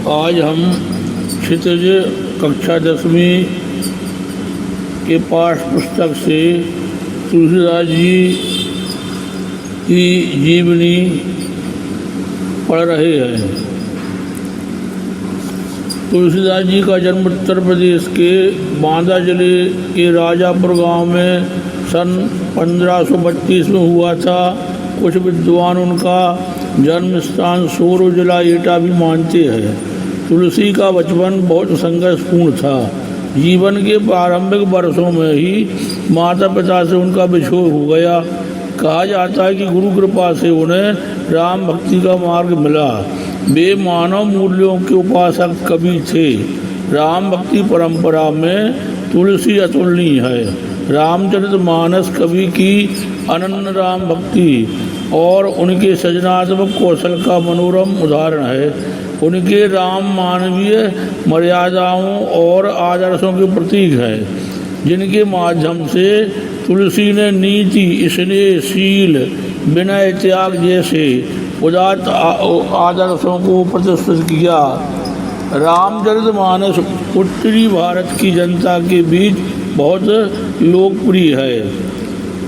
आज हम क्षितिज कक्षा 10वीं के पाठ्य पुस्तक से तुलसीदास जी की जीवनी पढ़ रहे हैं। तुलसीदास जी का जन्म उत्तर प्रदेश के बांदा जिले के राजापुर गांव में सन 1532 में हुआ था। कुछ विद्वान उनका जन्म स्थान सोरो जिला एटा भी मानते हैं। तुलसी का बचपन बहुत संघर्षपूर्ण था। जीवन के प्रारंभिक वर्षों में ही माता पिता से उनका विछोह हो गया। कहा जाता है कि गुरु कृपा से उन्हें राम भक्ति का मार्ग मिला। वे मानव मूल्यों के उपासक कवि थे। राम भक्ति परंपरा में तुलसी अतुलनीय है। रामचरितमानस कवि की अनन्य राम भक्ति और उनके सृजनात्मक कौशल का मनोरम उदाहरण है। उनके राम मानवीय मर्यादाओं और आदर्शों के प्रतीक है, जिनके माध्यम से तुलसी ने नीति, स्नेह, शील, विनय, त्याग जैसे उदात्त आदर्शों को प्रतिष्ठित किया। रामचरितमानस उत्तरी भारत की जनता के बीच बहुत लोकप्रिय है।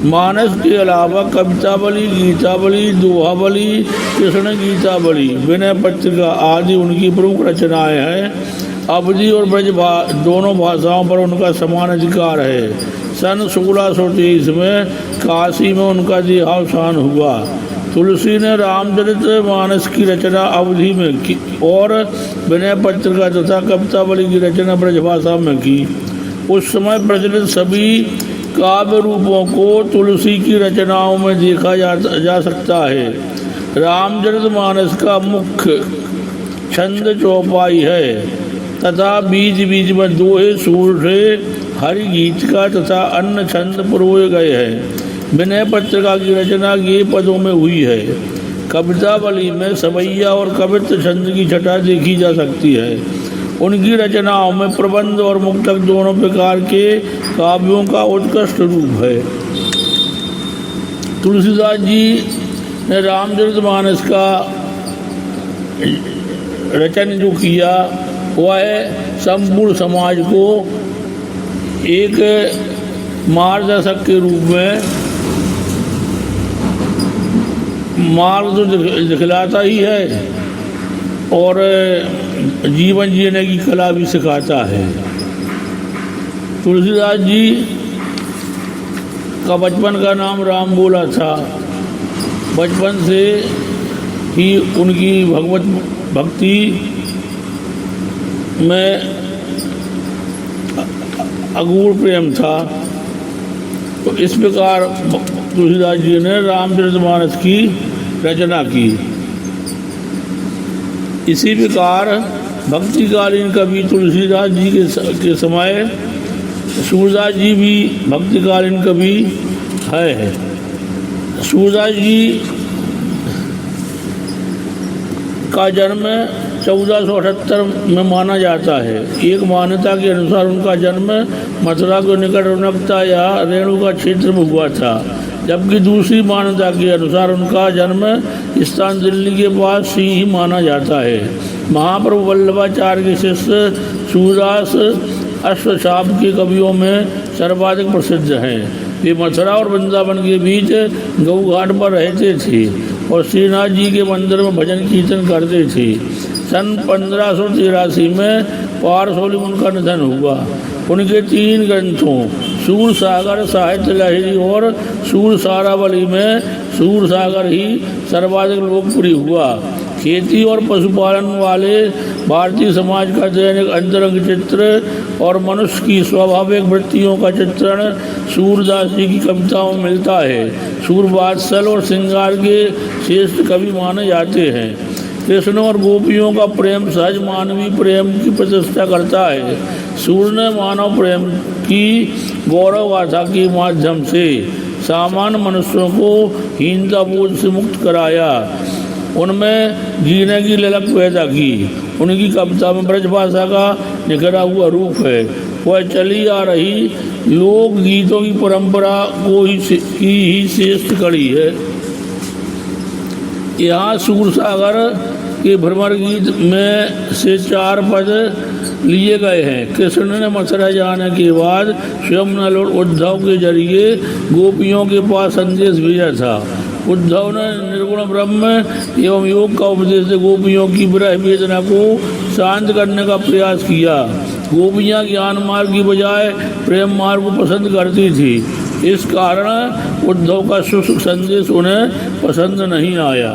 मानस के अलावा कवितावली, गीतावली, दोहावली, कृष्ण गीतावली, विनय पत्रिका आदि उनकी प्रमुख रचनाएं हैं। अवधी और ब्रज दोनों भाषाओं पर उनका समान अधिकार है। सन 1623 में काशी में उनका देहावसान हुआ। तुलसी ने रामचरितमानस की रचना अवधी में की और विनय पत्रिका तथा कवितावली की रचना ब्रजभाषा में की। उस समय प्रचलित सभी काव्य रूपों को तुलसी की रचनाओं में देखा जा सकता है। रामचरितमानस का मुख्य छंद चौपाई है तथा बीच बीच में दोहे, सूरठे, हरि गीत का तथा अन्य छंद पुरोए गए हैं। विनय पत्रिका की रचना ये पदों में हुई है। कवितावली में सवैया और कवित्व छंद की छटा देखी जा सकती है। उनकी रचनाओं में प्रबंध और मुक्तक दोनों प्रकार के काव्यों का उत्कृष्ट रूप है। तुलसीदास जी ने रामचरितमानस का रचन जो किया वह संपूर्ण समाज को एक मार्गदर्शक के रूप में मार्ग तो दिखलाता ही है और जीवन जीने की कला भी सिखाता है। तुलसीदास जी का बचपन का नाम राम बोला था। बचपन से ही उनकी भगवत भक्ति में अगूढ़ प्रेम था। तो इस प्रकार तुलसीदास जी ने रामचरितमानस की रचना की। इसी प्रकार भक्तिकालीन कवि तुलसीदास जी के समय सूरदास जी भी भक्तिकालीन कवि है। सूरदास जी का जन्म 1478 में माना जाता है। एक मान्यता के अनुसार उनका जन्म मथुरा के निकट रौनकता या रेणुका क्षेत्र में हुआ था, जबकि दूसरी मान्यता के अनुसार उनका जन्म स्थान दिल्ली के पास ही माना जाता है। महाप्रभु वल्लभाचार्य के शिष्य सूरदास अष्टचाप के कवियों में सर्वाधिक प्रसिद्ध हैं। वे मथुरा और वृंदावन के बीच गौ घाट पर रहते थे और श्रीनाथ जी के मंदिर में भजन कीर्तन करते थे। सन 1583 में पारसौली में उनका निधन हुआ। उनके 3 ग्रंथों सूरसागर, साहित्य लहरी और सूरसारावली में सूरसागर ही सर्वाधिक लोकप्रिय हुआ। खेती और पशुपालन वाले भारतीय समाज का दैनिक अंतरंग चित्र और मनुष्य की स्वाभाविक वृत्तियों का चित्रण सूरदास जी की कविताओं में मिलता है। सूरवात्सल और श्रृंगार के श्रेष्ठ कवि माने जाते हैं। कृष्ण और गोपियों का प्रेम सहज मानवीय प्रेम की प्रतिष्ठा करता है। सूर्य ने मानव प्रेम की गौरव गाथा के माध्यम से सामान्य मनुष्यों को हीनता बोझ से मुक्त कराया, उनमें जीने की ललक पैदा की। उनकी कविता में ब्रजभाषा का निखरा हुआ रूप है। वह चली आ रही लोक गीतों की परंपरा को ही श्रेष्ठ कड़ी है। यहाँ सूरसागर के भ्रमर गीत में से 4 पद लिए गए हैं। कृष्ण ने मथुरा जाने के बाद स्वयं नल और उद्धव के जरिए गोपियों के पास संदेश भेजा था। उद्धव ने निर्गुण ब्रह्म एवं योग का उपदेश से गोपियों की विरह वेदना को शांत करने का प्रयास किया। गोपियाँ ज्ञान मार्ग की बजाय प्रेम मार्ग को पसंद करती थी। इस कारण उद्धव का शुष्क संदेश उन्हें पसंद नहीं आया।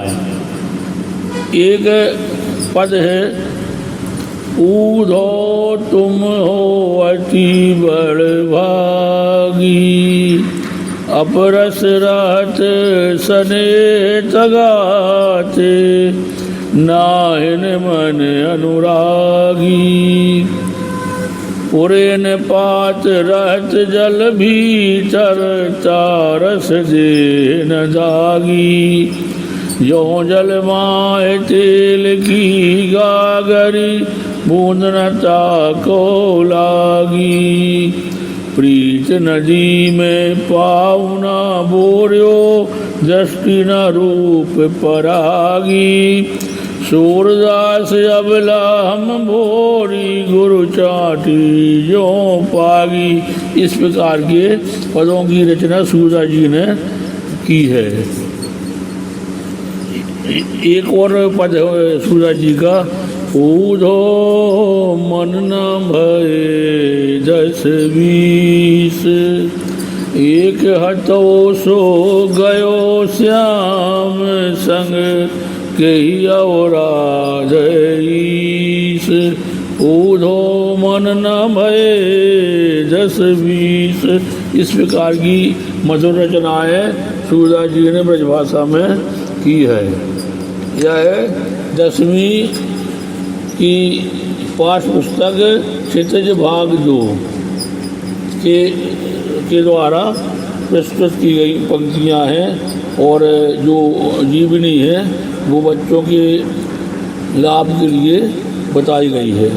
एक पद है, ऊधो तुम हो अति बड़भागी, अपरस रहत सने तगाते, नाहिन मन अनुरागी, पुरेन पात रहत जल भीतर, तारस दे न दागी, जो जल माए तेल की गागरी, बूंद न ताको लागी, प्रीत नदी में पाउना बोर्यो, दृष्टि न रूप परागी, सूरदास अबला हम भोरी, गुरु चाटी जो पागी। इस प्रकार के पदों की रचना सूरदास जी ने की है। एक और पद है सूरदास जी का, ऊधो मन न भये 10-20, एक हतो सो गयो श्याम संग, कही औराधईस, ऊधो मन न भये 10-20। इस प्रकार की मधुर रचनाएं सूरदास जी ने ब्रजभाषा में की है। यह 10वीं की पाठ्य पुस्तक क्षितिज भाग 2 के द्वारा प्रस्तुत की गई पंक्तियां हैं और जो जीवनी है वो बच्चों के लाभ के लिए बताई गई है।